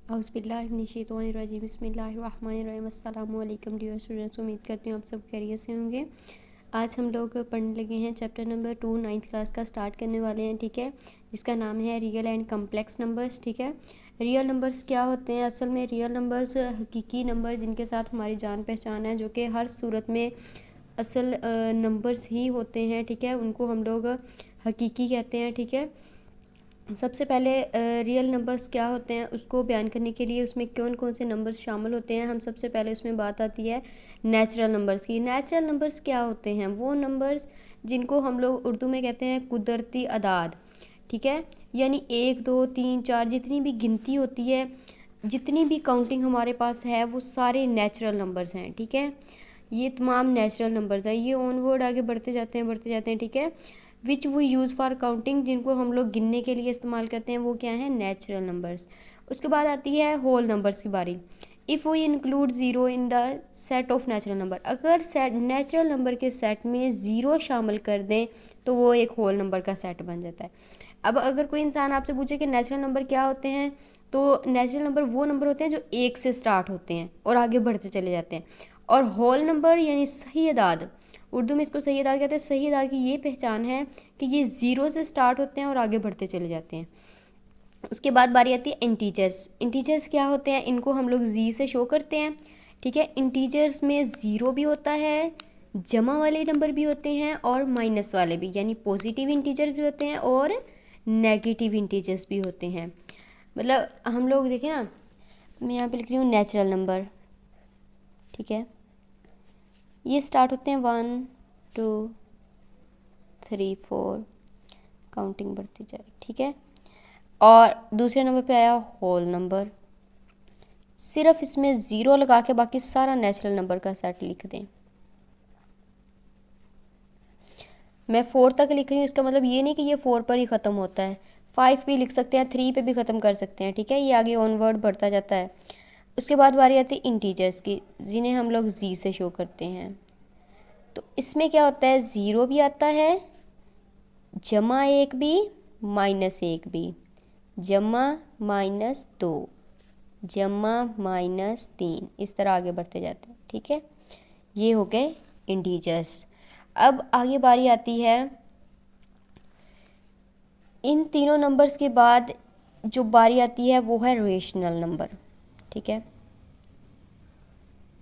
औज़ुबिल्लाहिमिनश्शैतानिर्रजीम बिस्मिल्लाहिर्रहमानिर्रहीम अस्सलामु अलैकुम डियर स्टूडेंट्स। उम्मीद करती हूँ आप सब खैरियत से होंगे। आज हम लोग पढ़ने लगे हैं चैप्टर नंबर 2 9th क्लास का स्टार्ट करने वाले हैं, ठीक है, जिसका नाम है रियल एंड कम्प्लेक्स नंबर्स। ठीक है, रियल नंबर्स क्या होते हैं? असल में रियल नंबर्स हकीकी नंबर जिनके साथ हमारी जान पहचान है, जो कि हर सूरत में असल नंबर्स ही होते हैं, ठीक है, उनको हम लोग हकीकी कहते हैं। ठीक है, सबसे पहले रियल नंबर्स क्या होते हैं उसको बयान करने के लिए उसमें कौन कौन से नंबर्स शामिल होते हैं, हम सबसे पहले उसमें बात आती है नेचुरल नंबर्स की। नेचुरल नंबर्स क्या होते हैं? वो नंबर्स जिनको हम लोग उर्दू में कहते हैं कुदरती अदाद। ठीक है, यानी 1 2 3 4 जितनी भी गिनती होती है, जितनी भी काउंटिंग हमारे पास है, वो सारे नेचुरल नंबर्स हैं। ठीक है, ये तमाम नेचुरल नंबर्स हैं। ये ऑनवर्ड आगे बढ़ते जाते हैं। ठीक है, विच वो यूज़ फॉर काउंटिंग, जिनको हम लोग गिनने के लिए इस्तेमाल करते हैं, वो क्या है? Natural numbers. उसके बाद आती है होल नंबर्स की बारी। If we include zero in the set of natural number, अगर सेट नेचुरल नंबर के सेट में ज़ीरो शामिल कर दें तो वो एक होल नंबर का सेट बन जाता है। अब अगर कोई इंसान आपसे पूछे कि नेचुरल नंबर क्या होते हैं, तो नेचुरल नंबर वो नंबर होते हैं जो 1 से स्टार्ट होते हैं और आगे बढ़ते चले जाते हैं। और होल नंबर यानी सही अदाद, उर्दू में इसको सही अदाद कहते हैं। सही अदाद की ये पहचान है कि ये ज़ीरो से स्टार्ट होते हैं और आगे बढ़ते चले जाते हैं। उसके बाद बारी आती है इंटीजर्स। इंटीजर्स क्या होते हैं? इनको हम लोग जी से शो करते हैं। ठीक है, इंटीजर्स में ज़ीरो भी होता है, जमा वाले नंबर भी होते हैं और माइनस वाले भी, यानी पॉजिटिव इंटीजर भी होते हैं और नेगेटिव इंटीजर्स भी होते हैं। मतलब हम लोग देखें ना, मैं यहाँ पे लिख रही हूँ नेचुरल नंबर। ठीक है, ये स्टार्ट होते हैं 1 2 3 4, काउंटिंग बढ़ती जाए। ठीक है, और दूसरे नंबर पे आया होल नंबर। सिर्फ इसमें ज़ीरो लगा के बाकी सारा नेचुरल नंबर का सेट लिख दें। मैं 4 तक लिख रही हूँ, इसका मतलब ये नहीं कि ये 4 पर ही ख़त्म होता है। 5 भी लिख सकते हैं, 3 पे भी ख़त्म कर सकते हैं। ठीक है, ये आगे ऑनवर्ड बढ़ता जाता है। उसके बाद बारी आती है इंटीजर्स की, जिन्हें हम लोग जी से शो करते हैं। तो इसमें क्या होता है? ज़ीरो भी आता है, जमा 1 भी, माइनस 1 भी, जमा -2, जमा -3, इस तरह आगे बढ़ते जाते हैं। ठीक है, ये हो गए इंटीजर्स। अब आगे बारी आती है इन तीनों नंबर्स के बाद जो बारी आती है वो है रेशनल नंबर। ठीक है,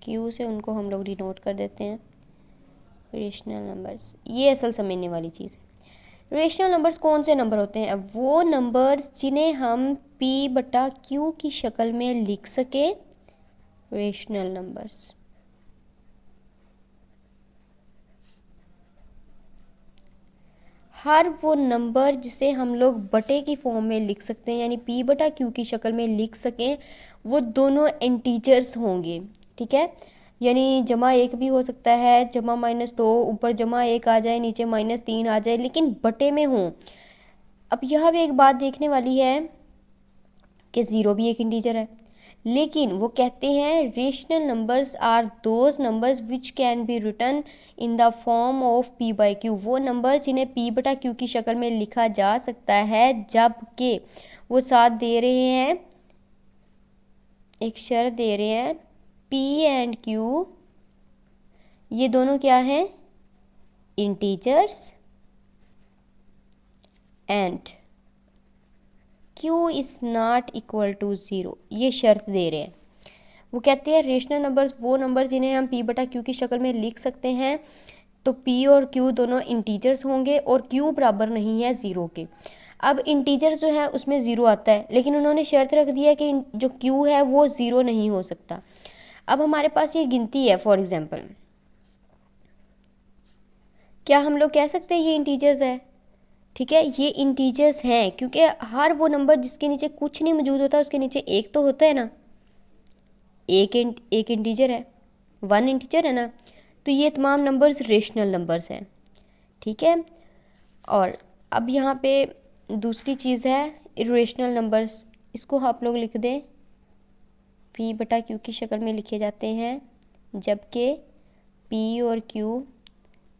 क्यू से उनको हम लोग डिनोट कर देते हैं रेशनल नंबर्स। ये असल समझने वाली चीज़ है। रेशनल नंबर्स कौन से नंबर होते हैं? अब वो नंबर्स जिन्हें हम p/q की शक्ल में लिख सकें, रेशनल नंबर्स। हर वो नंबर जिसे हम लोग बटे की फॉर्म में लिख सकते हैं, यानी p/q की शक्ल में लिख सकें, वो दोनों इंटीजर्स होंगे। ठीक है, यानी जमा 1 भी हो सकता है, जमा -2, ऊपर जमा 1 आ जाए, नीचे -3 आ जाए, लेकिन बटे में हों। अब यहाँ भी एक बात देखने वाली है कि ज़ीरो भी एक इंटीजर है, लेकिन वो कहते हैं rational numbers are those numbers which can be written in the form of p/q। वो नंबर जिन्हें p/q की शक्ल में लिखा जा सकता है, जबकि वो साथ दे रहे हैं, एक शर्त दे रहे हैं, p एंड q ये दोनों क्या हैं? Integers, and q is not equal to zero. ये शर्त दे रहे हैं। वो कहते हैं रेशनल नंबर्स वो नंबर जिन्हें हम p/q की शक्ल में लिख सकते हैं, तो p और q दोनों इंटीजर्स होंगे और q बराबर नहीं है ज़ीरो के। अब इंटीजर्स जो है उसमें ज़ीरो आता है, लेकिन उन्होंने शर्त रख दी है कि जो q है वो ज़ीरो नहीं हो सकता। अब हमारे पास ये गिनती है, फॉर एग्ज़ाम्पल, क्या हम लोग कह सकते हैं ये इंटीजर्स है? ठीक है, ये इंटीजर्स हैं, क्योंकि हर वो नंबर जिसके नीचे कुछ नहीं मौजूद होता उसके नीचे एक तो होता है ना। एक इंटीजर है, 1 इंटीजर है ना, तो ये तमाम नंबर्स रेशनल नंबर्स हैं। ठीक है, और अब यहाँ पे दूसरी चीज़ है इरेशनल नंबर्स। इसको आप लोग लिख दें p/q की शक्ल में लिखे जाते हैं, जबकि p और q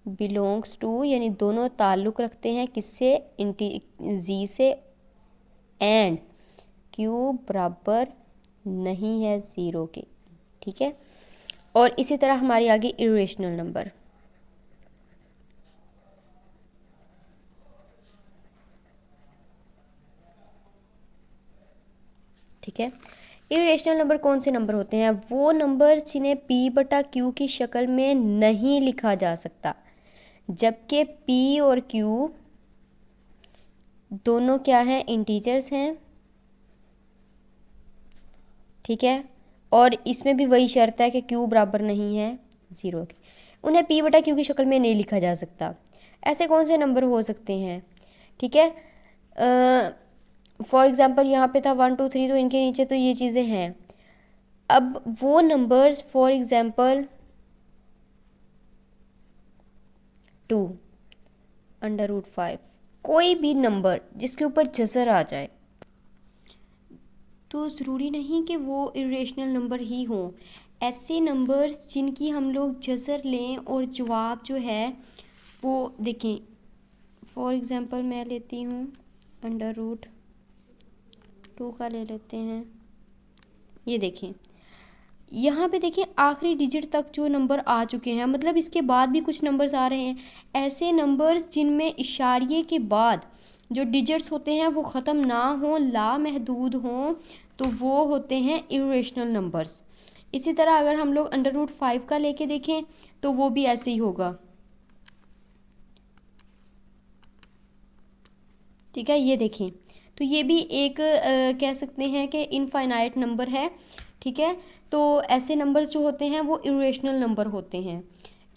बिलोंग्स टू, यानी दोनों ताल्लुक़ रखते हैं किससे? जी से, एंड q बराबर नहीं है ज़ीरो के, ठीक है। और इसी तरह हमारी आगे इरेशनल नंबर, ठीक है। इरेशनल नंबर कौन से नंबर होते हैं? वो नंबर जिन्हें p बटा q की शक्ल में नहीं लिखा जा सकता, जबकि p और q दोनों क्या हैं? इंटीजर्स हैं, ठीक है। और इसमें भी वही शर्त है कि q बराबर नहीं है ज़ीरो के, उन्हें p बटा q की शक्ल में नहीं लिखा जा सकता। ऐसे कौन से नंबर हो सकते हैं? ठीक है, फॉर एग्ज़ाम्पल यहाँ पे था 1 2 3, तो इनके नीचे तो ये चीज़ें हैं। अब वो नंबर्स फॉर एग्ज़ाम्पल 2√5, कोई भी नंबर जिसके ऊपर जज़र आ जाए तो ज़रूरी नहीं कि वो इरेशनल नंबर ही हों। ऐसे नंबर्स जिनकी हम लोग जज़र लें और जवाब जो है वो देखें, फॉर एग्ज़ाम्पल मैं लेती हूँ √2 का ले लेते हैं। ये देखें, यहाँ पे देखें आखिरी डिजिट तक जो नंबर आ चुके हैं, मतलब इसके बाद भी कुछ नंबर्स आ रहे हैं। ऐसे नंबर्स जिनमें इशारिये के बाद जो डिजिट्स होते हैं वो ख़त्म ना हों, लामहदूद हों, तो वो होते हैं इरेशनल नंबर्स। इसी तरह अगर हम लोग √5 का लेके देखें तो वो भी ऐसे ही होगा, ठीक है। ये देखें, तो ये भी एक कह सकते हैं कि इनफाइनाइट नंबर है, ठीक है। तो ऐसे नंबर्स जो होते हैं वो इरेशनल नंबर होते हैं,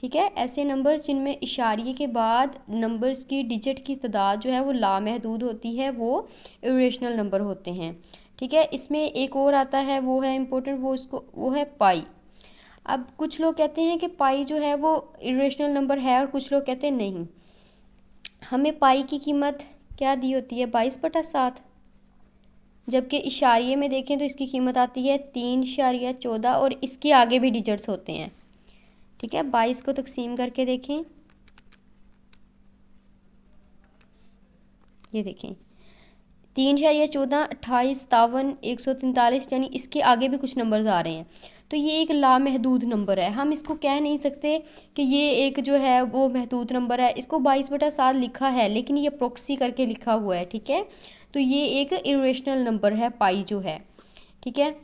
ठीक है। ऐसे नंबर्स जिनमें इशारिये के बाद नंबर्स की डिजिट की तादाद जो है वो लामहदूद होती है, वो इरेशनल नंबर होते हैं, ठीक है। इसमें एक और आता है, वो है इम्पोर्टेंट, वो है पाई। अब कुछ लोग कहते हैं कि पाई जो है वो इरेशनल नंबर है और कुछ लोग कहते हैं नहीं। हमें पाई की कीमत क्या दी होती है? 22/7, जबकि इशारिये में देखें तो इसकी कीमत आती है 3.14 और इसके आगे भी डिजिट्स होते हैं, ठीक है। 22 को तकसीम करके देखें, ये देखें 3.14, 28, 57, 143, यानी इसके आगे भी कुछ नंबर्स आ रहे हैं। तो ये एक लामहदूद नंबर है, हम इसको कह नहीं सकते कि ये एक जो है वो महदूद नंबर है। इसको 22/7 लिखा है लेकिन ये प्रोक्सी करके लिखा हुआ है, ठीक है। तो ये एक इरेशनल नंबर है पाई जो है, ठीक है।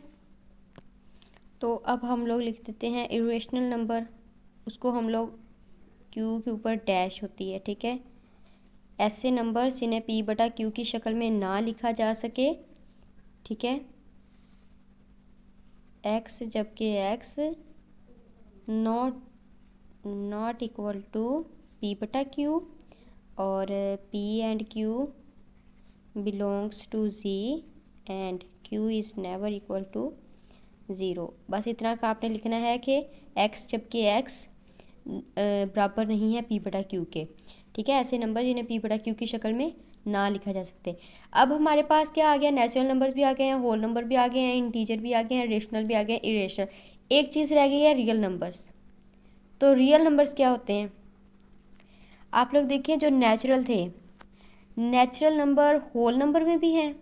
तो अब हम लोग लिख देते हैं इरेशनल नंबर, उसको हम लोग क्यू के ऊपर डैश होती है, ठीक है। ऐसे नंबर जिन्हें p बटा q की शक्ल में ना लिखा जा सके, ठीक है। x जबकि x not equal to p बटा q और p and q belongs to z and q is never equal to zero. बस इतना का आपने लिखना है कि x जबकि x बराबर नहीं है p बटा q के, ठीक है। ऐसे नंबर जिन्हें p बटा q की शक्ल में ना लिखा जा सकते। अब हमारे पास क्या आ गया? नेचुरल नंबर्स भी आ गए हैं, होल नंबर भी आ गए हैं, इंटीजर भी आ गए हैं, रेशनल भी आ गए हैं, इरेशनल। एक चीज़ रह गई है, रियल नंबर्स। तो रियल नंबर्स क्या होते हैं? आप लोग देखिए, जो नेचुरल थे, नेचुरल नंबर होल नंबर में भी है,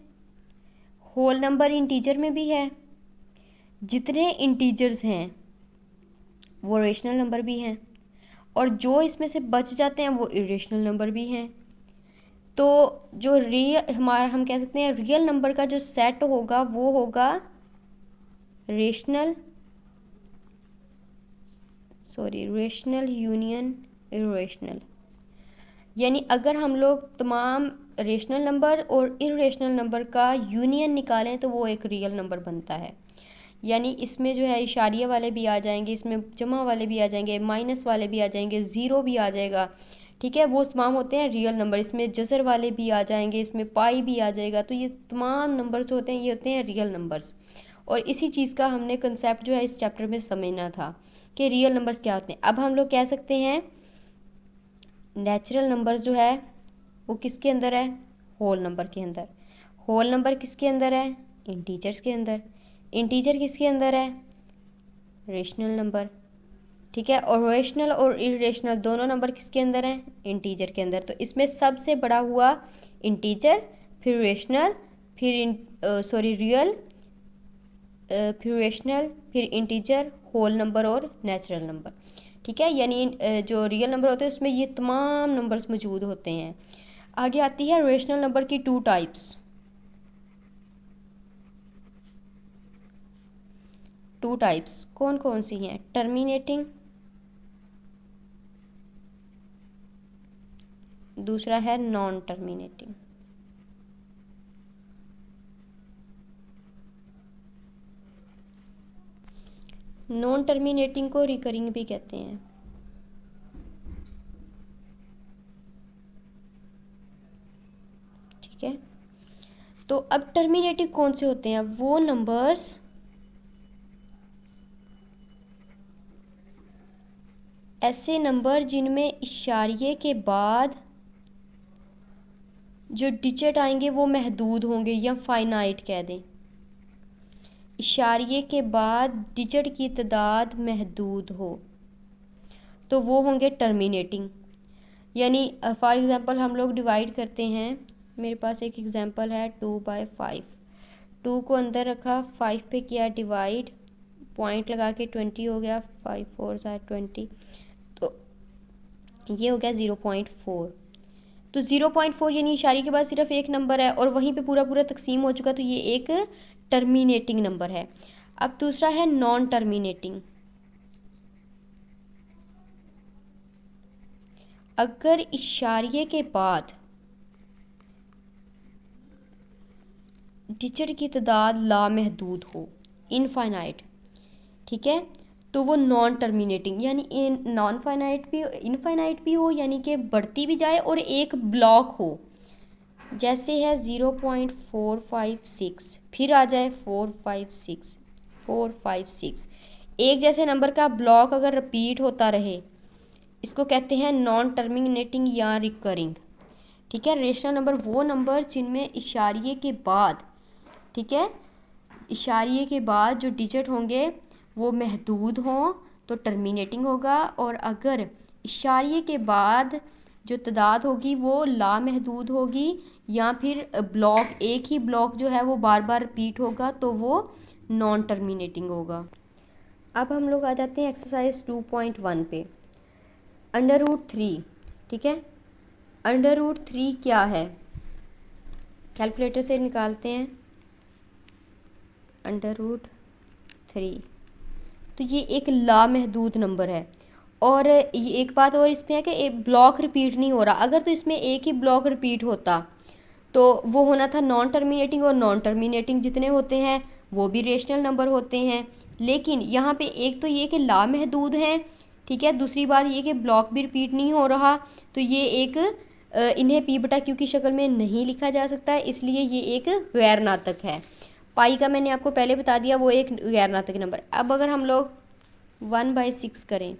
होल नंबर इंटीजर में भी है, जितने इंटीजर्स हैं वो रेशनल नंबर भी हैं, और जो इसमें से बच जाते हैं वो इरेशनल नंबर भी हैं। तो जो हम कह सकते हैं रियल नंबर का जो सेट होगा वो होगा रेशनल यूनियन इरेशनल। यानी अगर हम लोग तमाम रेशनल नंबर और इरेशनल नंबर का यूनियन निकालें तो वो एक रियल नंबर बनता है। यानी इसमें जो है इशारिया वाले भी आ जाएंगे, इसमें जमा वाले भी आ जाएंगे, माइनस वाले भी आ जाएंगे, ज़ीरो भी आ जाएगा, ठीक है। वो तमाम होते हैं रियल नंबर। इसमें जज़र वाले भी आ जाएंगे, इसमें पाई भी आ जाएगा। तो ये तमाम नंबर्स जो होते हैं ये होते हैं रियल नंबर्स। और इसी चीज़ का हमने कंसेप्ट जो है इस चैप्टर में समझना था कि रियल नंबर्स क्या होते हैं। अब हम लोग कह सकते हैं नेचुरल नंबर्स जो है वो किसके अंदर है? होल नंबर के अंदर। होल नंबर किसके अंदर है? इंटीजर्स के अंदर। इंटीजर किसके अंदर है? रेशनल नंबर, ठीक है। और रेशनल और इरेशनल दोनों नंबर किसके अंदर हैं? इंटीजर के अंदर। तो इसमें सबसे बड़ा हुआ इंटीजर, फिर रेशनल, फिर रियल, फिर रेशनल, फिर इंटीजर, होल नंबर और नेचुरल नंबर। ठीक है, यानी जो रियल नंबर होते हैं उसमें ये तमाम नंबर्स मौजूद होते हैं। आगे आती है रेशनल नंबर की टू टाइप्स। टू टाइप्स कौन कौन सी हैं? टर्मिनेटिंग, दूसरा है नॉन टर्मिनेटिंग। नॉन टर्मिनेटिंग को रिकरिंग भी कहते हैं। ठीक है, तो अब टर्मिनेटिंग कौन से होते हैं? वो नंबर्स ऐसे नंबर जिनमें इशारिये के बाद जो डिजिट आएंगे वो महदूद होंगे, या फाइनाइट कह दें। इशारिये के बाद डिजिट की तादाद महदूद हो तो वो होंगे टर्मिनेटिंग। यानी फॉर एग्ज़ाम्पल हम लोग डिवाइड करते हैं, मेरे पास एक एग्ज़ाम्पल है 2/5। 2 को अंदर रखा, 5 पे किया डिवाइड, पॉइंट लगा के 20 हो गया, 5 4 20, तो ये हो गया 0.4। तो 0.4 यानी इशारे के बाद सिर्फ एक नंबर है और वहीं पे पूरा पूरा तकसीम हो चुका, तो ये एक टर्मिनेटिंग नंबर है। अब दूसरा है नॉन टर्मिनेटिंग। अगर इशारे के बाद डिजिट की तादाद लामहदूद हो, इनफाइनाइट, ठीक है, तो वो नॉन टर्मिनेटिंग, यानी नॉन फाइनाइट भी इनफाइनाइट भी हो, यानी कि बढ़ती भी जाए और एक ब्लॉक हो। जैसे है 0.456, फिर आ जाए 456 456, एक जैसे नंबर का ब्लॉक अगर रिपीट होता रहे, इसको कहते हैं नॉन टर्मिनेटिंग या रिकरिंग। ठीक है, रेशनल नंबर वो नंबर जिनमें इशारिये के बाद, ठीक है, इशारिये के बाद जो डिजिट होंगे वो महदूद हों तो टर्मिनेटिंग होगा, और अगर इशारिये के बाद जो तादाद होगी वो लामहदूद होगी या फिर ब्लॉक, एक ही ब्लॉक जो है वो बार बार रिपीट होगा तो वो नॉन टर्मिनेटिंग होगा। अब हम लोग आ जाते हैं एक्सरसाइज 2.1 पे, √3। ठीक है, √3 क्या है? कैलकुलेटर से निकालते हैं। √3, तो ये एक लामहदूद नंबर है। और ये एक बात और इसमें है कि एक ब्लॉक रिपीट नहीं हो रहा। अगर तो इसमें एक ही ब्लॉक रिपीट होता तो वो होना था नॉन टर्मिनेटिंग, और नॉन टर्मिनेटिंग जितने होते हैं वो भी रेशनल नंबर होते हैं। लेकिन यहाँ पे एक तो ये कि लामहदूद हैं, ठीक है, दूसरी बात ये कि ब्लॉक भी रिपीट नहीं हो रहा, तो ये एक इन्हें p/q की शक्ल में नहीं लिखा जा सकता है, इसलिए ये एक गैर नातक है। पाई का मैंने आपको पहले बता दिया, वो एक गैर नातक नंबर। अब अगर हम लोग 1/6 करें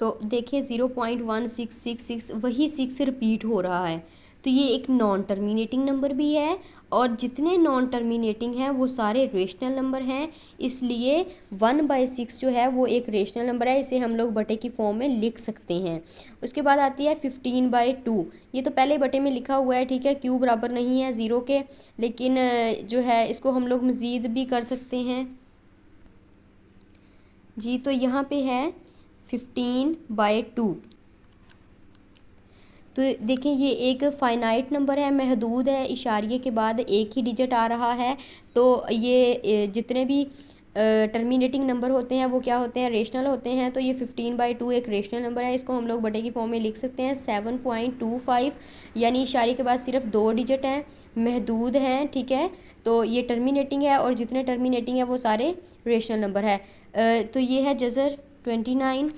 तो देखिए 0.1666 वही 6 रिपीट हो रहा है, तो ये एक नॉन टर्मिनेटिंग नंबर भी है। और जितने नॉन टर्मिनेटिंग हैं वो सारे रेशनल नंबर हैं, इसलिए 1/6 जो है वो एक रेशनल नंबर है, इसे हम लोग बटे की फॉर्म में लिख सकते हैं। उसके बाद आती है 15/2। ये तो पहले बटे में लिखा हुआ है, ठीक है, क्यू बराबर नहीं है 0 के, लेकिन जो है इसको हम लोग मज़ीद भी कर सकते हैं जी। तो यहाँ पे है 15/2। तो देखिए ये एक फ़ाइनाइट नंबर है, महदूद है, इशारिये के बाद एक ही डिजिट आ रहा है, तो ये जितने भी टर्मिनेटिंग नंबर होते हैं वो क्या होते हैं? रेशनल होते हैं। तो ये 15/2 एक रेशनल नंबर है, इसको हम लोग बटे की फॉर्म में लिख सकते हैं 7.25, यानी इशारे के बाद सिर्फ 2 डिजिट हैं, महदूद हैं, ठीक है, तो ये टर्मिनेटिंग है, और जितने टर्मिनेटिंग है वो सारे रेशनल नंबर है। तो ये है जज़र 29।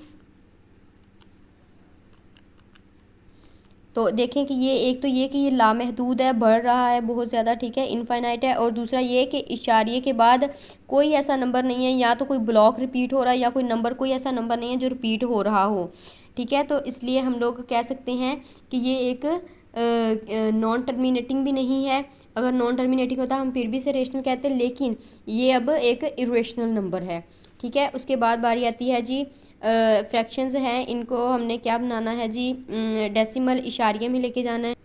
तो देखें कि ये एक तो ये कि ये लामहदूद है, बढ़ रहा है बहुत ज़्यादा, ठीक है, इनफाइनाइट है, और दूसरा ये कि इशारिये के बाद कोई ऐसा नंबर नहीं है, या तो कोई ब्लॉक रिपीट हो रहा है या कोई नंबर, कोई ऐसा नंबर नहीं है जो रिपीट हो रहा हो, ठीक है। तो इसलिए हम लोग कह सकते हैं कि ये एक नॉन टर्मिनेटिंग भी नहीं है। अगर नॉन टर्मिनेटिंग होता हम फिर भी इसे रेशनल कहते हैं, लेकिन ये अब एक इरेशनल नंबर है, ठीक है। उसके बाद बारी आती है जी फ्रैक्शंस हैं, इनको हमने क्या बनाना है जी? डेसिमल इशारिये में लेके जाना है।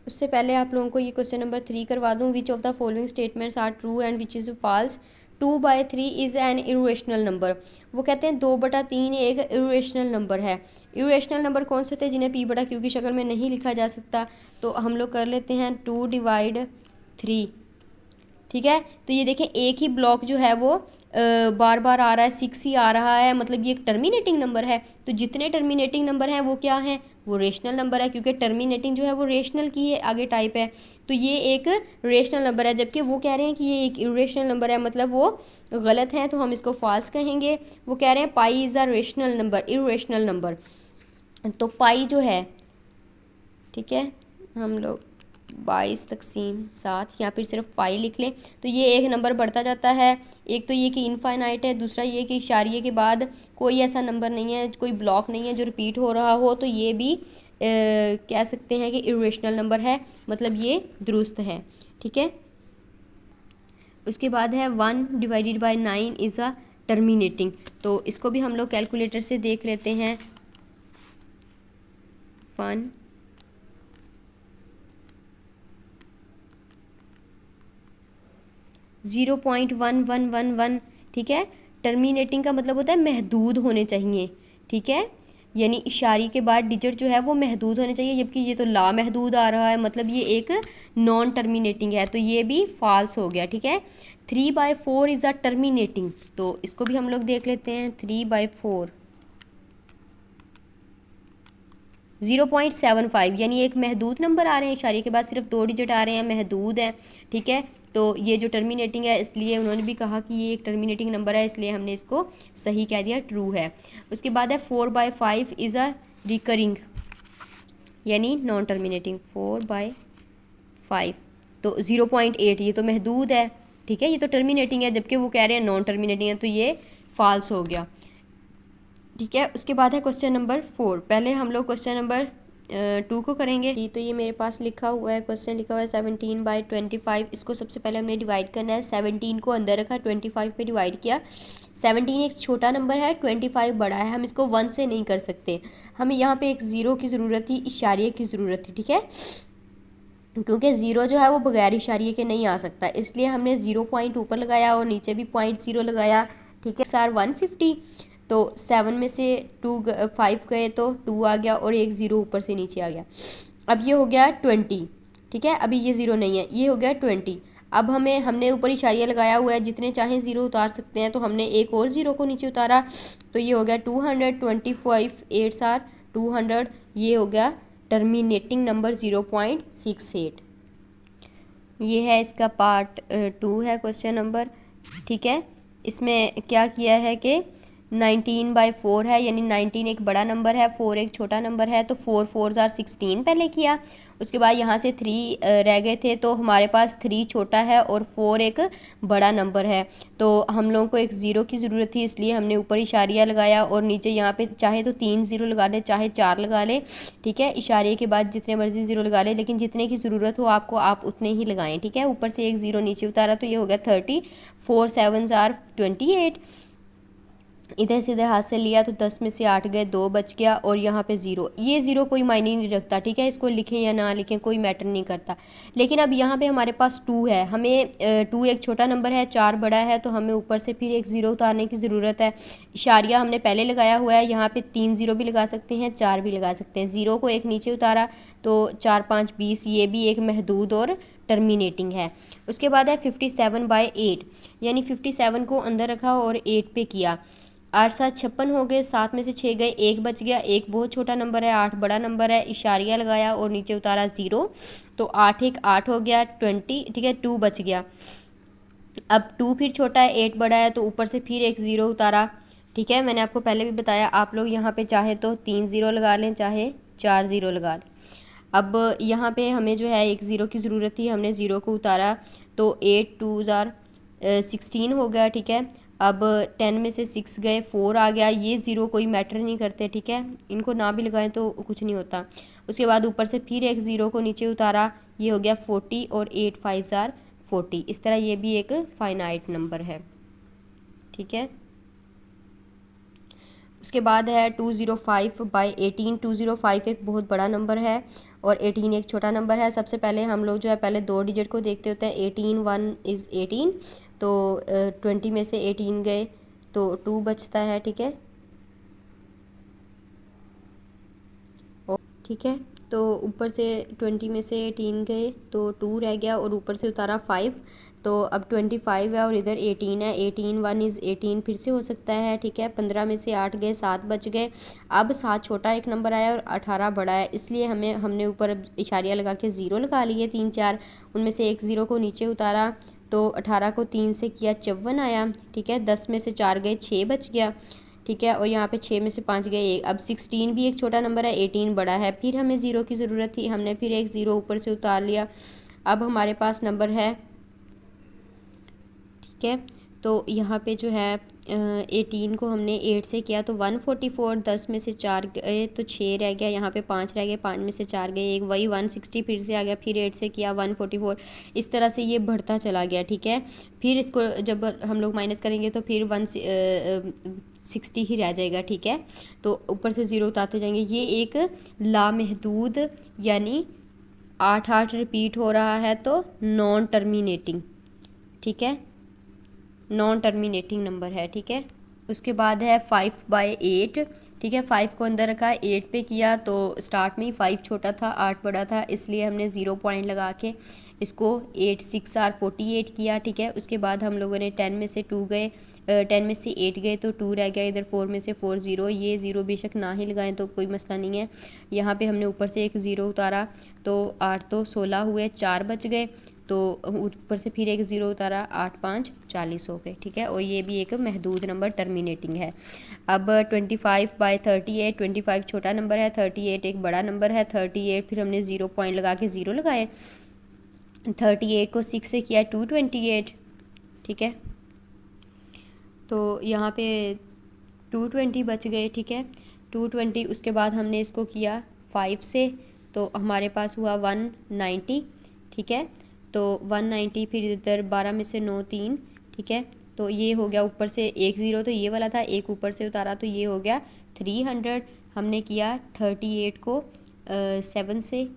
उससे पहले आप लोगों को ये क्वेश्चन नंबर 3 करवा दूँ। Which of the following statements are true and which is false. 2/3 is an irrational number. वो कहते हैं 2/3 एक इरेशनल नंबर है। इरेशनल नंबर कौन से थे जिन्हें p/q की शक्ल में नहीं लिखा जा सकता? तो हम लोग कर लेते हैं 2/3। ठीक है, तो ये देखें एक ही ब्लॉक जो है वो बार बार आ रहा है, 6 ही आ रहा है, मतलब ये एक टर्मिनेटिंग नंबर है। तो जितने टर्मिनेटिंग नंबर हैं वो क्या हैं? वो रेशनल नंबर है, क्योंकि टर्मिनेटिंग जो है वो रेशनल की है आगे टाइप है। तो ये एक रेशनल नंबर है, जबकि वो कह रहे हैं कि ये एक इरेशनल नंबर है, मतलब वो गलत है, तो हम इसको फॉल्स कहेंगे। वो कह रहे हैं pi is a rational number, irrational number. तो पाई जो है, ठीक है, हम लोग 22/7 या फिर सिर्फ पाई लिख लें, तो ये एक नंबर बढ़ता जाता है। एक तो ये कि इनफाइनाइट है, दूसरा ये कि इशारिये के बाद कोई ऐसा नंबर नहीं है, कोई ब्लॉक नहीं है जो रिपीट हो रहा हो, तो ये भी कह सकते हैं कि इरेशनल नंबर है, मतलब ये दुरुस्त है। ठीक है, उसके बाद है 1/9 इज़ अ टर्मिनेटिंग। तो इसको भी हम लोग कैलकुलेटर से देख लेते हैं। 1 0.1111। ठीक है, टर्मिनेटिंग का मतलब होता है महदूद होने चाहिए। ठीक है, यानी इशारी के बाद डिजिट जो है वो महदूद होने चाहिए, जबकि ये तो लामहदूद आ रहा है, मतलब ये एक नॉन टर्मिनेटिंग है, तो ये भी फॉल्स हो गया। ठीक है, 3/4 इज़ अ टर्मिनेटिंग। तो इसको भी हम लोग देख लेते हैं। 3/4 0.75, यानी एक महदूद नंबर आ रहे हैं, इशारे के बाद सिर्फ 2 डिजिट आ रहे हैं, महदूद है। ठीक है, तो ये जो टर्मिनेटिंग है, इसलिए उन्होंने भी कहा कि ये एक टर्मिनेटिंग नंबर है, इसलिए हमने इसको सही कह दिया, ट्रू है। उसके बाद है 4/5 इज़ अ रिकरिंग, यानी नॉन टर्मिनेटिंग। 4/5 तो 0.8, ये तो महदूद है। ठीक है, ये तो टर्मिनेटिंग है, जबकि वो कह रहे हैं नॉन टर्मिनेटिंग है, तो ये फॉल्स हो गया। ठीक है, उसके बाद है क्वेश्चन नंबर 4। पहले हम लोग क्वेश्चन नंबर 2 को करेंगे। जी, तो ये मेरे पास लिखा हुआ है, क्वेश्चन लिखा हुआ है 17/25। इसको सबसे पहले हमने डिवाइड करना है। 17 को अंदर रखा, 25 पे डिवाइड किया। 17 एक छोटा नंबर है, 25 बड़ा है, हम इसको 1 से नहीं कर सकते, हमें यहाँ पे एक ज़ीरो की ज़रूरत थी, इशारिये की ज़रूरत थी। ठीक है, क्योंकि ज़ीरो जो है वो बगैर इशारिये के नहीं आ सकता, इसलिए हमने 0 पॉइंट ऊपर लगाया और नीचे भी 0.0 लगाया। ठीक है, सर 150, तो 7 में से 5 गए तो 2 आ गया और एक ज़ीरो ऊपर से नीचे आ गया। अब ये हो गया 20। ठीक है, अभी ये ज़ीरो नहीं है, ये हो गया 20। अब हमने ऊपर इशारिया लगाया हुआ है, जितने चाहें ज़ीरो उतार सकते हैं, तो हमने एक और ज़ीरो को नीचे उतारा, तो ये हो गया 225 8 आर 200। ये हो गया टर्मिनेटिंग नंबर 0.68। ये है इसका पार्ट 2 है क्वेश्चन नंबर। ठीक है, इसमें क्या किया है कि 19/4 है, यानी 19 एक बड़ा नंबर है, 4 एक छोटा नंबर है, तो 4 4 आर 16 पहले किया। उसके बाद यहाँ से 3 रह गए थे, तो हमारे पास 3 छोटा है और 4 एक बड़ा नंबर है, तो हम लोगों को एक ज़ीरो की ज़रूरत थी, इसलिए हमने ऊपर इशारिया लगाया और नीचे यहाँ पे चाहे तो 3 ज़ीरो लगा ले, चाहे 4 लगा ले। ठीक है, इशारे के बाद जितने मर्जी ज़ीरो लगा ले, लेकिन जितने की ज़रूरत हो आपको, आप उतने ही लगाएं। ठीक है, ऊपर से एक ज़ीरो नीचे उतारा, तो ये हो गया 30। 4 7 आर 28। इधर से इधर हाथ से लिया तो 10 में से 8 गए, 2 बच गया और यहाँ पे ज़ीरो। ये ज़ीरो कोई मायने नहीं रखता। ठीक है, इसको लिखें या ना लिखें कोई मैटर नहीं करता। लेकिन अब यहाँ पे हमारे पास 2 है, हमें 2 एक छोटा नंबर है, 4 बड़ा है, तो हमें ऊपर से फिर एक ज़ीरो उतारने की ज़रूरत है। इशारिया हमने पहले लगाया हुआ है, यहाँ पर 3 ज़ीरो भी लगा सकते हैं, 4 भी लगा सकते हैं। ज़ीरो को एक नीचे उतारा तो 4 5 20, ये भी एक महदूद और टर्मिनेटिंग है। उसके बाद है 57/8, यानी 57 को अंदर रखा और 8 पे किया। 8 7 56 हो गए, 7 में से 6 गए, एक बच गया। एक बहुत छोटा नंबर है, 8 बड़ा नंबर है, इशारिया लगाया और नीचे उतारा 0, तो 8 एक 8 हो गया 20। ठीक है, 2 बच गया। अब 2 फिर छोटा है, 8 बड़ा है, तो ऊपर से फिर एक ज़ीरो उतारा। ठीक है, मैंने आपको पहले भी बताया, आप लोग यहाँ पे चाहे तो 3 ज़ीरो लगा लें, चाहे 4 ज़ीरो लगा लें। अब यहाँ पे हमें जो है एक ज़ीरो की ज़रूरत थी, हमने ज़ीरो को उतारा, तो 8 2 आर 16 हो गया। ठीक है, अब 10 में से 6 गए, 4 आ गया। ये ज़ीरो कोई मैटर नहीं करते। ठीक है, इनको ना भी लगाएं तो कुछ नहीं होता। उसके बाद ऊपर से फिर एक ज़ीरो को नीचे उतारा, ये हो गया 40 और 8 5 आर 40। इस तरह ये भी एक फाइनाइट नंबर है। ठीक है, उसके उसके बाद है 205/18। 205 एक बहुत बड़ा नंबर है और 18 एक छोटा नंबर है। सबसे पहले हम लोग जो है पहले 2 डिजिट को देखते होते हैं। 18 1 इज़ 18, तो 20 में से 18 गए तो 2 बचता है, ठीक है। ठीक है, तो ऊपर से 20 में से 18 गए तो 2 रह गया और ऊपर से उतारा 5, तो अब 25 है और इधर 18 है। 18 1 इज़ 18 फिर से हो सकता है, ठीक है। 15 में से 8 गए, 7 बच गए। अब 7 छोटा एक नंबर आया और 18 बड़ा है, इसलिए हमने ऊपर इशारिया लगा के 0 लगा लिए 3 4, उनमें से एक 0 को नीचे उतारा तो 18 को 3 से किया 54 आया, ठीक है। 10 में से 4 गए, 6 बच गया, ठीक है। और यहाँ पे 6 में से 5 गए 1। अब 16 भी एक छोटा नंबर है, 18 बड़ा है। फिर हमें 0 की ज़रूरत थी, हमने फिर एक 0 ऊपर से उतार लिया। अब हमारे पास नंबर है, ठीक है। तो यहाँ पे जो है 18 को हमने 8 से किया तो 144। 10 में से 4 गए तो 6 रह गया, यहाँ पे 5 रह गए, 5 में से 4 गए 1, वही 160 फिर से आ गया। फिर 8 से किया 144। इस तरह से ये बढ़ता चला गया, ठीक है। फिर इसको जब हम लोग माइनस करेंगे तो फिर 160 ही रह जाएगा, ठीक है। तो ऊपर से 0 उतारते जाएंगे। ये एक लामहदूद यानी 8 रिपीट हो रहा है तो नॉन टर्मिनेटिंग, ठीक है, नॉन टर्मिनेटिंग नंबर है, ठीक है। उसके बाद है 5/8, ठीक है। 5 को अंदर रखा, 8 पे किया तो स्टार्ट में ही 5 छोटा था, 8 बड़ा था, इसलिए हमने 0 पॉइंट लगा के इसको 8 6 आर 48 किया, ठीक है। उसके बाद हम लोगों ने 10 में से 2 गए, 10 में से 8 गए तो 2 रह गया, इधर 4 में से 4 0। ये 0 बेशक ना ही लगाएं तो कोई मसला नहीं है। यहाँ पे हमने ऊपर से एक 0 उतारा तो 8 तो 16 हुए, 4 बच गए, तो ऊपर से फिर एक 0 उतारा, 8 5 40 हो गए, ठीक है। और ये भी एक महदूद नंबर टर्मिनेटिंग है। अब 25/38, 25 छोटा नंबर है, 38 एक बड़ा नंबर है। 38 फिर हमने 0 पॉइंट लगा के 0 लगाए। 38 को 6 से किया 228, ठीक है। तो यहाँ पे 220 बच गए, ठीक है। 220 उसके बाद हमने इसको किया 5 से तो हमारे पास हुआ 190, ठीक है। तो 190 फिर इधर 12 में से 9 3, ठीक है। तो ये हो गया, ऊपर से एक 0 तो ये वाला था, एक ऊपर से उतारा तो ये हो गया 300। हमने किया 38 को 7 से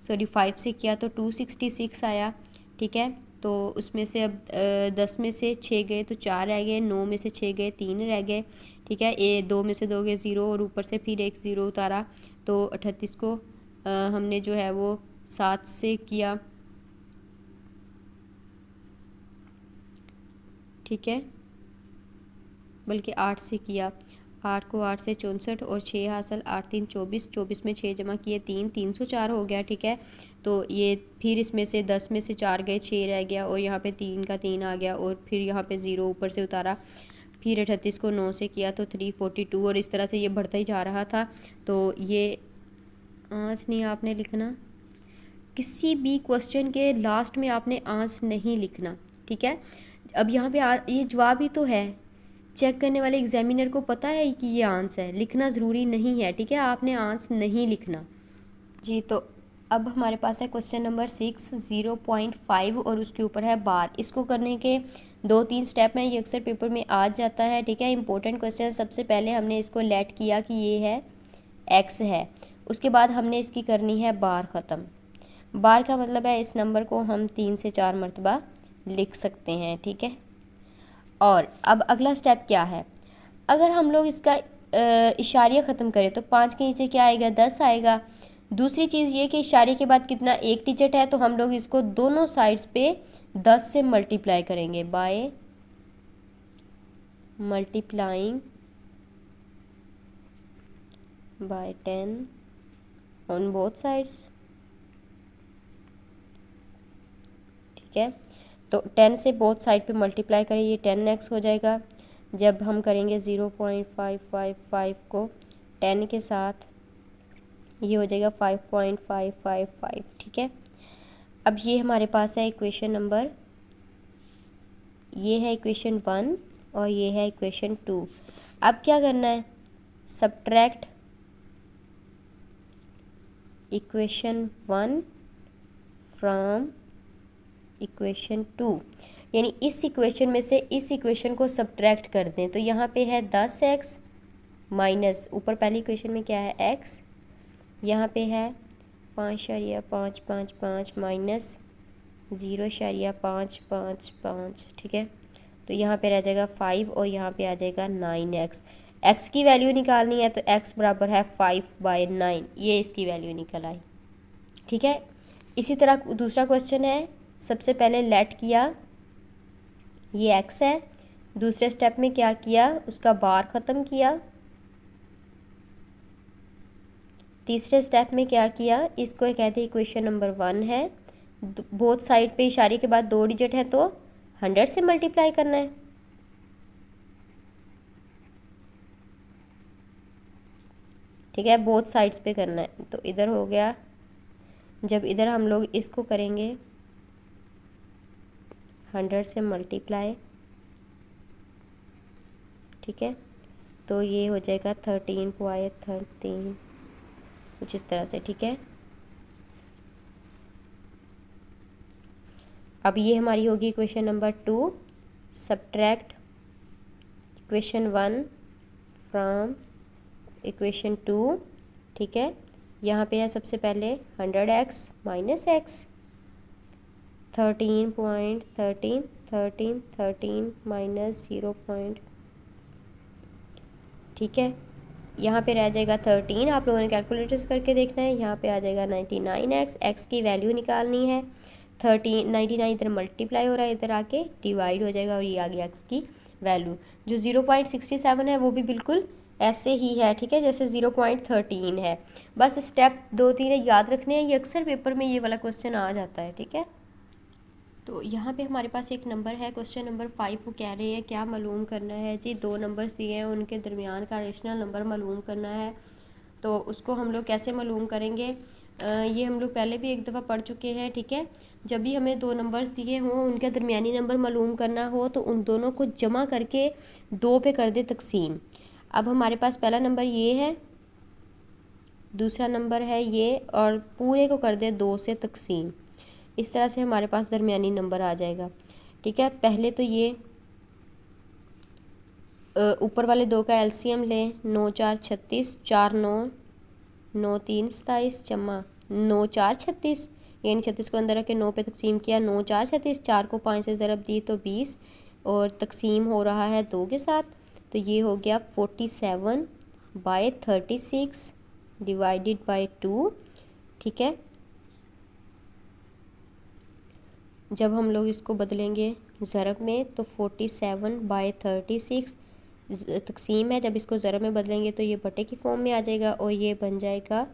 सॉरी 5 से किया तो 266 आया, ठीक है। तो उसमें से अब 10 में से 6 गए तो 4 रह गए, 9 में से 6 गए 3 रह गए, ठीक है। 2 में से 2 गए 0 और ऊपर से फिर एक 0 उतारा तो 38 को हमने जो है वो 7 से किया, ठीक है, बल्कि 8 से किया। 8 को 8 से 64 और 6 हासिल, 8 3 24, 24 में 6 जमा किए 3, 304 हो गया, ठीक है। तो ये फिर इसमें से 10 में से 4 गए 6 रह गया और यहाँ पे 3 का 3 आ गया और फिर यहाँ पे 0 ऊपर से उतारा। फिर 38 को 9 से किया तो 342 और इस तरह से ये बढ़ता ही जा रहा था। तो ये आंस नहीं आपने लिखना, किसी भी क्वेश्चन के लास्ट में आपने आंस नहीं लिखना, ठीक है। अब यहाँ पे ये जवाब ही तो है, चेक करने वाले एग्जामिनर को पता है कि ये आंस है, लिखना ज़रूरी नहीं है, ठीक है। आपने आंस नहीं लिखना जी। तो अब हमारे पास है क्वेश्चन नंबर 6 0.5 और उसके ऊपर है बार। इसको करने के 2-3 स्टेप हैं, ये अक्सर पेपर में आ जाता है, ठीक है। Important question. सबसे पहले हमने इसको लेट किया कि ये है x है, उसके बाद हमने इसकी करनी है बार ख़त्म। बार का मतलब है इस नंबर को हम 3 से 4 मरतबा लिख सकते हैं, ठीक है। और अब अगला स्टेप क्या है, अगर हम लोग इसका इशारिया ख़त्म करें तो 5 के नीचे क्या आएगा, 10 आएगा। दूसरी चीज़ ये कि इशारे के बाद कितना, एक डिजिट है, तो हम लोग इसको दोनों साइड्स पे 10 से मल्टीप्लाई करेंगे, by multiplying by 10 on both sides, ठीक है। तो 10 से बोथ साइड पे मल्टीप्लाई करें, ये 10x हो जाएगा। जब हम करेंगे 0.555 को 10 के साथ, ये हो जाएगा 5.555, ठीक है। अब ये हमारे पास है इक्वेशन नंबर, ये है इक्वेशन 1 और ये है इक्वेशन 2। अब क्या करना है, सब्ट्रैक्ट इक्वेशन 1 फ्रॉम इक्वेशन 2, यानी इस इक्वेशन में से इस इक्वेशन को सब्ट्रैक्ट कर दें। तो यहाँ पे है 10x माइनस ऊपर पहली इक्वेशन में क्या है x, यहाँ पे है 5.555 माइनस 0.555, ठीक है। तो यहाँ पे रह जाएगा 5 और यहाँ पे आ जाएगा 9x। x की वैल्यू निकालनी है तो x बराबर है 5/9, ये इसकी वैल्यू निकल आई, ठीक है। इसी तरह दूसरा क्वेश्चन है, सबसे पहले लेट किया, ये x है, दूसरे स्टेप में क्या किया, उसका बार ख़त्म किया, तीसरे स्टेप में क्या किया, इसको कहते हैं इक्वेशन नंबर 1 है। बोथ साइड पे इशारे के बाद 2 डिजिट है तो 100 से मल्टीप्लाई करना है, ठीक है, बोथ साइड्स पे करना है। तो इधर हो गया, जब इधर हम लोग इसको करेंगे 100 से मल्टीप्लाई, ठीक है, तो ये हो जाएगा 13.13 कुछ इस तरह से, ठीक है। अब ये हमारी होगी equation number 2, subtract equation 1 from equation 2, ठीक है। यहाँ पे है सबसे पहले 100x माइनस x, 13 माइनस 0, ठीक है। यहाँ पे रह जाएगा 13, आप लोगों ने कैलकुलेटर से करके देखना है। यहाँ पे आ जाएगा 99x, x की वैल्यू निकालनी है। 99 इधर मल्टीप्लाई हो रहा है, इधर आके डिवाइड हो जाएगा और ये आ गया x की वैल्यू। जो 0.67 है वो भी बिल्कुल ऐसे ही है, ठीक है, जैसे 0.13 है। बस स्टेप 2-3 याद रखने हैं, ये अक्सर पेपर में ये वाला क्वेश्चन आ जाता है, ठीक है। तो यहाँ पे हमारे पास एक नंबर है, क्वेश्चन नंबर 5, वो कह रहे हैं क्या मालूम करना है जी, 2 नंबर्स दिए हैं, उनके दरमियान का रेशनल नंबर मालूम करना है। तो उसको हम लोग कैसे मालूम करेंगे, ये हम लोग पहले भी एक दफ़ा पढ़ चुके हैं, ठीक है। जब भी हमें 2 नंबर्स दिए हों, उनके दरमियानी नंबर मालूम करना हो तो उन दोनों को जमा करके 2 पे कर दे तकसीम। अब हमारे पास पहला नंबर ये है, दूसरा नंबर है ये, और पूरे को कर दे 2 से तकसीम। इस तरह से हमारे पास दरमियानी नंबर आ जाएगा, ठीक है। पहले तो ये ऊपर वाले 2 का एलसीएम लें, 9 4 36, 4 9 9 3 27 जमा 9 4 36, यानी 36 को अंदर रख के 9 पे तकसीम किया, 9 4 36, 4 को 5 से ज़रब दी तो 20, और तकसीम हो रहा है 2 के साथ, तो ये हो गया 47/36 डिवाइडेड बाय 2, ठीक है। जब हम लोग इसको बदलेंगे ज़रब में तो 47/36 तकसीम है, जब इसको ज़रब में बदलेंगे तो ये बटे की फॉर्म में आ जाएगा और ये बन जाएगा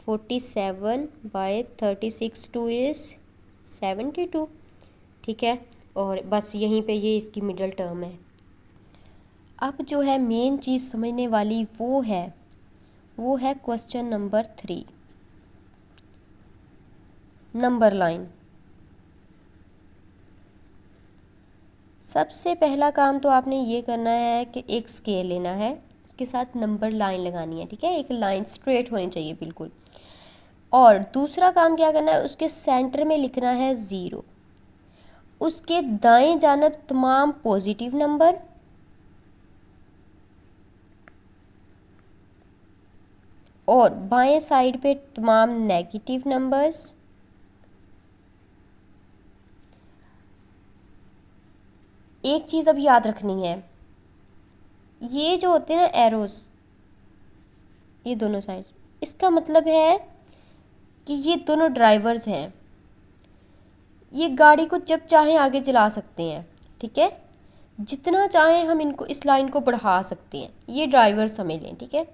47/36 2 इज़ 72, ठीक है। और बस यहीं पे ये इसकी मिडल टर्म है। अब जो है मेन चीज़ समझने वाली वो है क्वेश्चन नंबर 3, नंबर लाइन। सबसे पहला काम तो आपने ये करना है कि एक स्केल लेना है, उसके साथ नंबर लाइन लगानी है, ठीक है, एक लाइन स्ट्रेट होनी चाहिए बिल्कुल। और दूसरा काम क्या करना है, उसके सेंटर में लिखना है 0, उसके दाएं जानब तमाम पॉजिटिव नंबर और बाएं साइड पे तमाम नेगेटिव नंबर्स। एक चीज़ अब याद रखनी है, ये जो होते हैं ना एरोस, ये दोनों साइड्स, इसका मतलब है कि ये दोनों ड्राइवर्स हैं, ये गाड़ी को जब चाहें आगे चला सकते हैं, ठीक है, जितना चाहें हम इनको इस लाइन को बढ़ा सकते हैं, ये ड्राइवर समझ लें, ठीक है।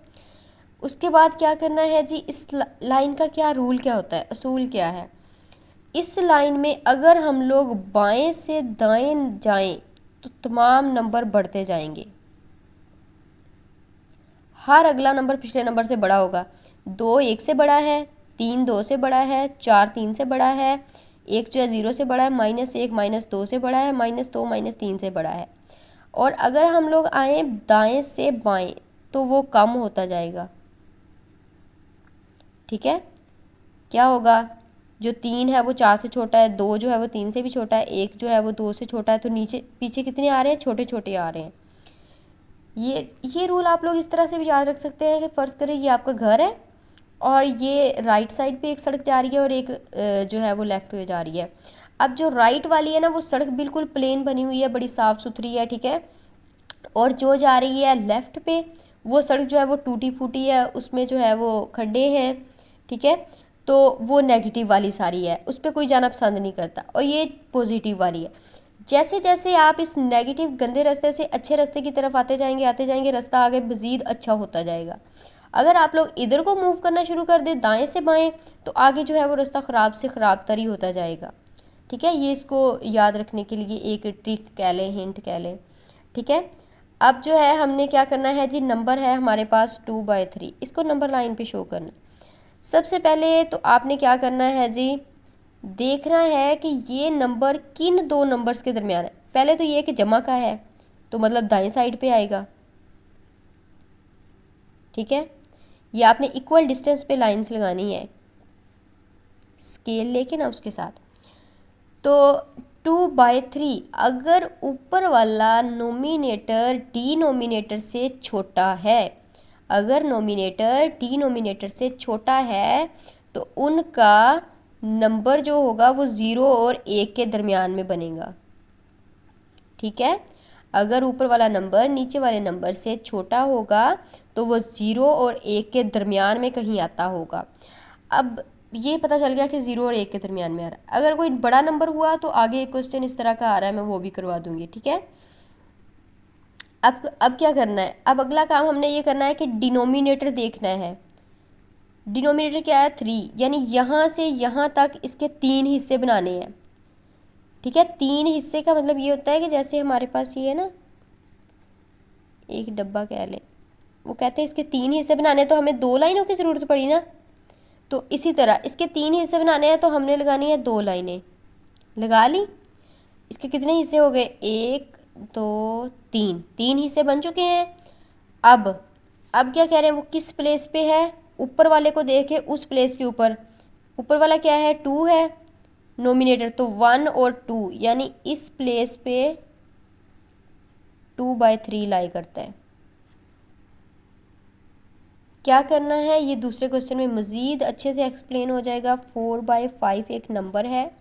उसके बाद क्या करना है जी, इस लाइन का क्या रूल क्या होता है, असूल क्या है, इस लाइन में अगर हम लोग बाएं से दाएं जाएं तो तमाम नंबर बढ़ते जाएंगे, हर अगला नंबर पिछले नंबर से बड़ा होगा। 2 1 से बड़ा है, 3 2 से बड़ा है, 4 3 से बड़ा है, 1 जो है 0 से बड़ा है, -1 -2 से बड़ा है, -2 -3 से बड़ा है। और अगर हम लोग आए दाएं से बाएं तो वो कम होता जाएगा, ठीक है। क्या होगा, जो 3 है वो 4 से छोटा है, 2 जो है वो 3 से भी छोटा है, 1 जो है वो 2 से छोटा है, तो नीचे पीछे कितने आ रहे हैं, छोटे छोटे आ रहे हैं। ये रूल आप लोग इस तरह से भी याद रख सकते हैं कि फ़र्ज़ करें ये आपका घर है और ये राइट साइड पे एक सड़क जा रही है और एक जो है वो लेफ़्ट पे जा रही है। अब जो राइट वाली है ना वो सड़क बिल्कुल प्लेन बनी हुई है, बड़ी साफ़ सुथरी है, ठीक है। और जो जा रही है लेफ़्ट पे वो सड़क जो है वो टूटी फूटी है, उसमें जो है वो खड्डे हैं, ठीक है। तो वो नेगेटिव वाली सारी है, उस पर कोई जाना पसंद नहीं करता। और ये पॉजिटिव वाली है। जैसे जैसे आप इस नेगेटिव गंदे रास्ते से अच्छे रास्ते की तरफ आते जाएंगे रास्ता आगे मज़ीद अच्छा होता जाएगा। अगर आप लोग इधर को मूव करना शुरू कर दें दाएं से बाएं तो आगे जो है वो रास्ता ख़राब से ख़राब तरी होता जाएगा, ठीक है। ये इसको याद रखने के लिए एक ट्रिक कह लें, हिंट कह लें, ठीक है। अब जो है हमने क्या करना है जी, नंबर है हमारे पास 2/3, इसको नंबर लाइन पे शो करना। सबसे पहले तो आपने क्या करना है जी, देखना है कि ये नंबर किन दो नंबर्स के दरमियान है। पहले तो ये कि जमा का है तो मतलब दाएं साइड पे आएगा, ठीक है। ये आपने इक्वल डिस्टेंस पे लाइंस लगानी है स्केल लेके ना उसके साथ। तो 2/3 अगर ऊपर वाला नोमिनेटर डिनोमिनेटर से छोटा है, अगर नोमिनेटर डिनोमिनेटर से छोटा है तो उनका नंबर जो होगा वो 0 और 1 के दरमियान में बनेगा, ठीक है। अगर ऊपर वाला नंबर नीचे वाले नंबर से छोटा होगा तो वो 0 और 1 के दरमियान में कहीं आता होगा। अब ये पता चल गया कि 0 और 1 के दरमियान में आ रहा है। अगर कोई बड़ा नंबर हुआ तो आगे एक क्वेश्चन इस तरह का आ रहा है, मैं वो भी करवा दूंगी, ठीक है। अब क्या करना है, अब अगला काम हमने ये करना है कि डिनोमिनेटर देखना है। डिनोमिनेटर क्या है, 3, यानी यहाँ से यहाँ तक इसके 3 हिस्से बनाने हैं, ठीक है। 3 हिस्से का मतलब ये होता है कि जैसे हमारे पास ये है ना एक डब्बा कह लें, वो कहते हैं इसके 3 हिस्से बनाने, तो हमें 2 लाइनों की ज़रूरत पड़ी ना। तो इसी तरह इसके 3 हिस्से बनाने हैं तो हमने लगानी है 2 लाइनें, लगा ली। इसके कितने हिस्से हो गए, 1 2 3, 3 हिस्से बन चुके हैं। अब क्या कह रहे हैं, वो किस प्लेस पे है, ऊपर वाले को देखे उस प्लेस के ऊपर। ऊपर वाला क्या है, 2 है नोमिनेटर, तो 1 और 2 यानी इस प्लेस पे 2/3 लाई करता है। क्या करना है ये दूसरे क्वेश्चन में मज़ीद अच्छे से एक्सप्लेन हो जाएगा। 4/5 एक नंबर है,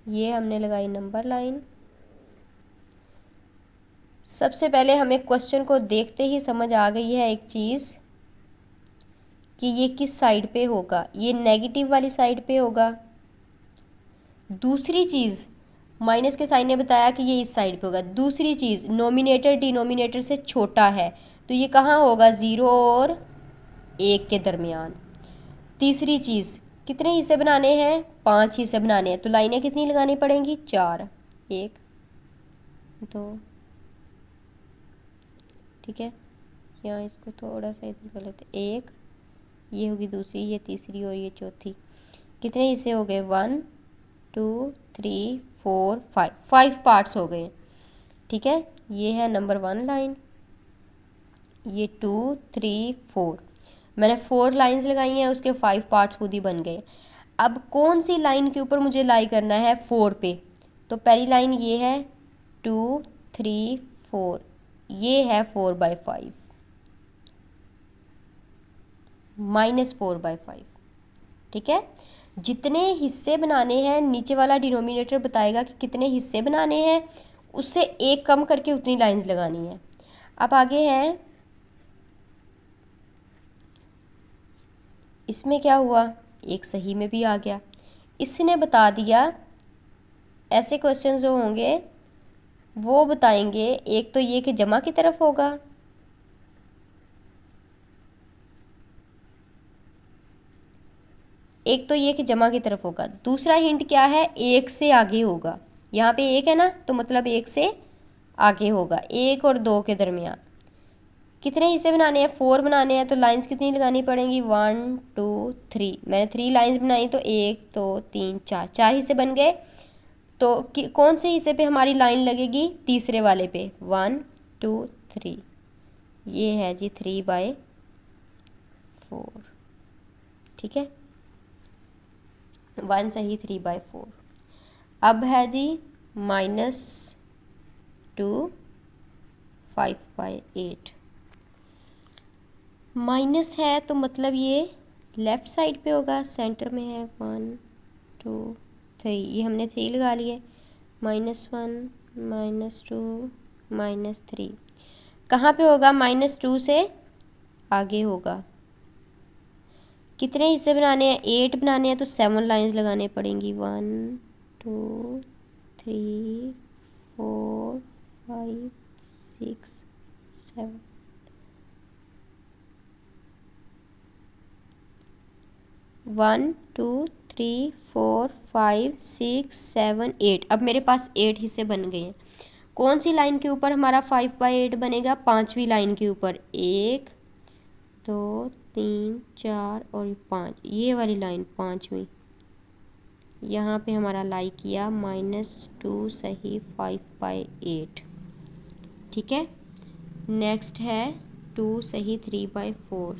ये हमने लगाई नंबर लाइन। सबसे पहले हमें क्वेश्चन को देखते ही समझ आ गई है एक चीज़ कि ये किस साइड पे होगा, ये नेगेटिव वाली साइड पे होगा। दूसरी चीज़ माइनस के साइन ने बताया कि ये इस साइड पे होगा। दूसरी चीज़ नोमिनेटर डिनोमिनेटर से छोटा है तो ये कहाँ होगा, 0 और 1 के दरमियान। तीसरी चीज़ कितने हिस्से बनाने हैं, 5 हिस्से बनाने हैं, तो लाइनें कितनी लगानी पड़ेंगी, 4, 1 2, ठीक है। यहाँ इसको थोड़ा सा इधर कर लेते, 1, ये होगी दूसरी, ये तीसरी और ये चौथी। कितने हिस्से हो गए, 1 2 3 4 5 पार्ट्स हो गए, ठीक है। ये है नंबर 1 लाइन, ये 2 3 4, मैंने 4 लाइंस लगाई हैं, उसके 5 पार्ट्स खुद ही बन गए। अब कौन सी लाइन के ऊपर मुझे लाई करना है, 4 पे। तो पहली लाइन ये है 2 3 4, ये है 4/5 -4/5, ठीक है। जितने हिस्से बनाने हैं नीचे वाला डिनोमिनेटर बताएगा कि कितने हिस्से बनाने हैं, उससे एक कम करके उतनी लाइंस लगानी है। अब आगे है, इसमें क्या हुआ, एक सही में भी आ गया। इसने बता दिया, ऐसे क्वेश्चन जो होंगे वो बताएंगे, एक तो ये कि जमा की तरफ होगा, एक तो ये कि जमा की तरफ होगा। दूसरा हिंट क्या है, 1 से आगे होगा। यहाँ पे 1 है ना तो मतलब 1 से आगे होगा, 1 और 2 के दरमियान। कितने हिस्से बनाने हैं, 4 बनाने हैं, तो लाइंस कितनी लगानी पड़ेंगी, 1 2 3। मैंने 3 लाइंस बनाई तो 1 2 3 4, 4 हिस्से बन गए। तो कौन से हिस्से पे हमारी लाइन लगेगी, तीसरे वाले पे, 1 2 3, ये है जी 3/4, ठीक है। 1 सही, 3/4। अब है जी -2 5/8। माइनस है तो मतलब ये लेफ़्ट साइड पे होगा, सेंटर में है। 1 2 3, ये हमने 3 लगा लिए। -1 -2 -3 कहाँ पे होगा? -2 से आगे होगा। कितने हिस्से बनाने हैं? 8 बनाने हैं तो 7 लाइंस लगाने पड़ेंगी। 1 2 3 4 5 6 7 1 2 3 4 5 6 7 8। अब मेरे पास 8 हिस्से बन गए हैं। कौन सी लाइन के ऊपर हमारा 5/8 बनेगा? 5वीं लाइन के ऊपर। 1 2 3 4 और 5, ये वाली लाइन 5वीं। यहाँ पे हमारा लाई किया -2 सही 5/8। ठीक है। नेक्स्ट है 2 सही 3/4।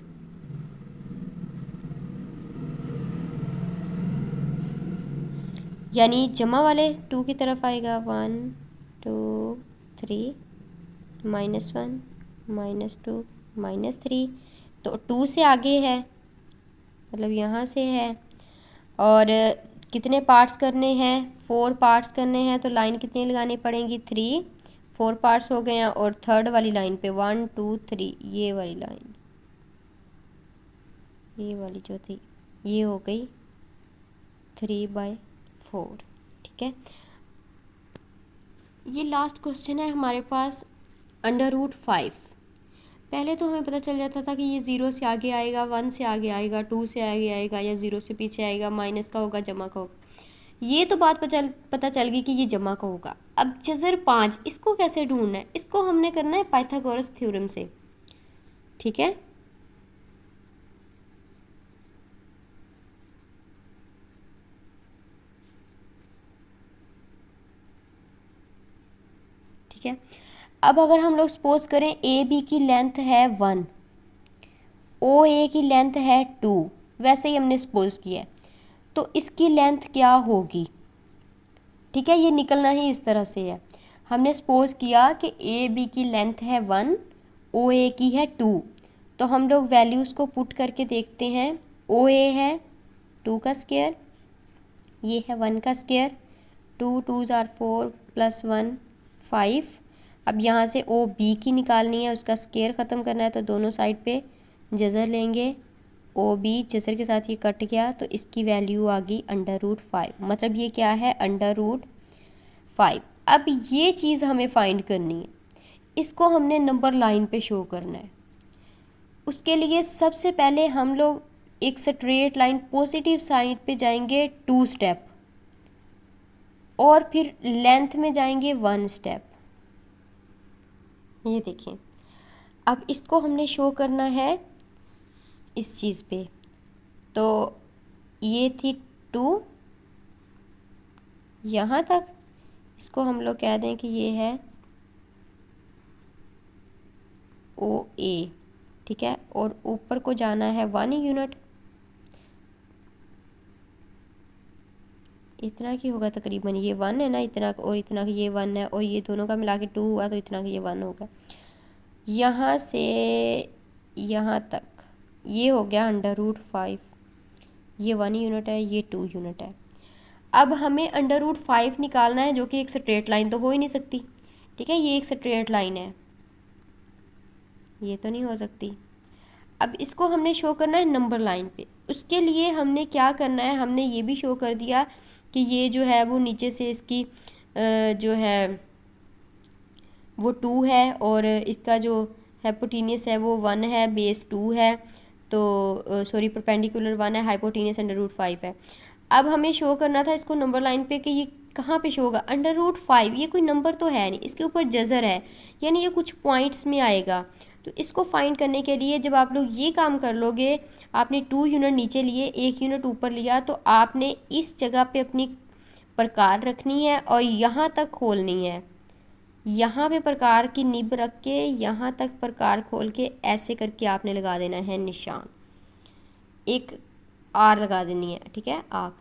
यानी जमा वाले 2 की तरफ आएगा। 1 2 3 -1 -2 -3, तो 2 से आगे है, मतलब यहाँ से है। और कितने पार्ट्स करने हैं? 4 पार्ट्स करने हैं, तो लाइन कितनी लगानी पड़ेंगी? 3। 4 पार्ट्स हो गए हैं। और थर्ड वाली लाइन पे 1 2 3, ये वाली लाइन, ये वाली जो थी, ये हो गई 3/4। ठीक है। ये लास्ट क्वेश्चन है हमारे पास, √5। पहले तो हमें पता चल जाता था कि ये 0 से आगे आएगा, 1 से आगे आएगा, 2 से आगे आएगा, या 0 से पीछे आएगा, माइनस का होगा, जमा का होगा। ये तो बात पता चल गई कि ये जमा का होगा। अब जज़र 5, इसको कैसे ढूंढना है? इसको हमने करना है पाइथागोरस थ्योरम से। ठीक है। ठीक है। अब अगर हम लोग सपोज करें AB की लेंथ है 1, OA की लेंथ है 2, वैसे ही हमने सपोज किया है, तो इसकी लेंथ क्या होगी? ठीक है, ये निकलना ही इस तरह से है। हमने सपोज किया कि AB की लेंथ है 1, OA की है 2, तो हम लोग वैल्यूज़ को पुट करके देखते हैं। OA है 2 का स्क्वायर, ये है 1 का स्क्वायर, 2 2s are 4 + 1 5। अब यहाँ से OB की निकालनी है, उसका स्क्वायर ख़त्म करना है, तो दोनों साइड पे जज़र लेंगे। OB जज़र के साथ ये कट गया, तो इसकी वैल्यू आ गई √5। मतलब ये क्या है? √5। अब ये चीज़ हमें फाइंड करनी है, इसको हमने नंबर लाइन पे शो करना है। उसके लिए सबसे पहले हम लोग एक स्ट्रेट लाइन पॉजिटिव साइड पे जाएंगे 2 स्टेप, और फिर लेंथ में जाएंगे 1 स्टेप। ये देखिए, अब इसको हमने शो करना है इस चीज़ पे। तो ये थी 2 यहाँ तक, इसको हम लोग कह दें कि ये है OA। ठीक है। और ऊपर को जाना है 1 यूनिट, इतना की होगा तकरीबन, ये 1 है ना, इतना और इतना, ये 1 है, और ये दोनों का मिला के 2 हुआ, तो इतना कि ये 1 होगा। यहाँ से यहाँ तक ये हो गया √5। ये 1 यूनिट है, ये 2 यूनिट है। अब हमें √5 निकालना है, जो कि एक स्ट्रेट लाइन तो हो ही नहीं सकती। ठीक है, ये एक स्ट्रेट लाइन है, ये तो नहीं हो सकती। अब इसको हमने शो करना है नंबर लाइन पे। उसके लिए हमने क्या करना है? हमने ये भी शो कर दिया कि ये जो है वो नीचे से इसकी जो है वो 2 है, और इसका जो हाइपोटेन्यूस है वो 1 है, बेस 2 है, तो सॉरी परपेंडिकुलर 1 है, हाइपोटेन्यूस √5 है। अब हमें शो करना था इसको नंबर लाइन पे कि ये कहाँ पे शो होगा? √5, ये कोई नंबर तो है नहीं, इसके ऊपर जज़र है, यानी ये कुछ पॉइंट्स में आएगा। तो इसको फाइंड करने के लिए जब आप लोग ये काम कर लोगे, आपने 2 यूनिट नीचे लिए, 1 यूनिट ऊपर लिया, तो आपने इस जगह पे अपनी प्रकार रखनी है और यहाँ तक खोलनी है। यहाँ पे प्रकार की निब रख के यहाँ तक प्रकार खोल के ऐसे करके आपने लगा देना है निशान, एक आर लगा देनी है। ठीक है, आँख,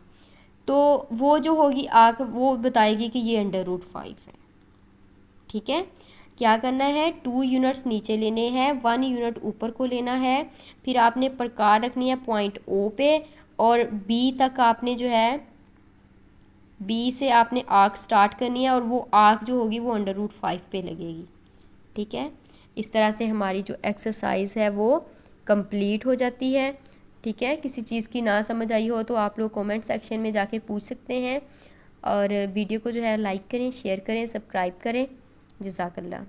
तो वो जो होगी आँख वो बताएगी कि ये √5 है। ठीक है, क्या करना है, 2 यूनिट्स नीचे लेने हैं, 1 यूनिट ऊपर को लेना है। फिर आपने प्रकार रखनी है पॉइंट ओ पे, और बी तक आपने जो है बी से आपने आर्क स्टार्ट करनी है, और वो आर्क जो होगी वो √5 पे लगेगी। ठीक है, इस तरह से हमारी जो एक्सरसाइज है वो कंप्लीट हो जाती है। ठीक है, किसी चीज़ की ना समझ आई हो तो आप लोग कमेंट सेक्शन में जाके पूछ सकते हैं, और वीडियो को जो है लाइक करें, शेयर करें, सब्सक्राइब करें। जज़ाकल्लाह।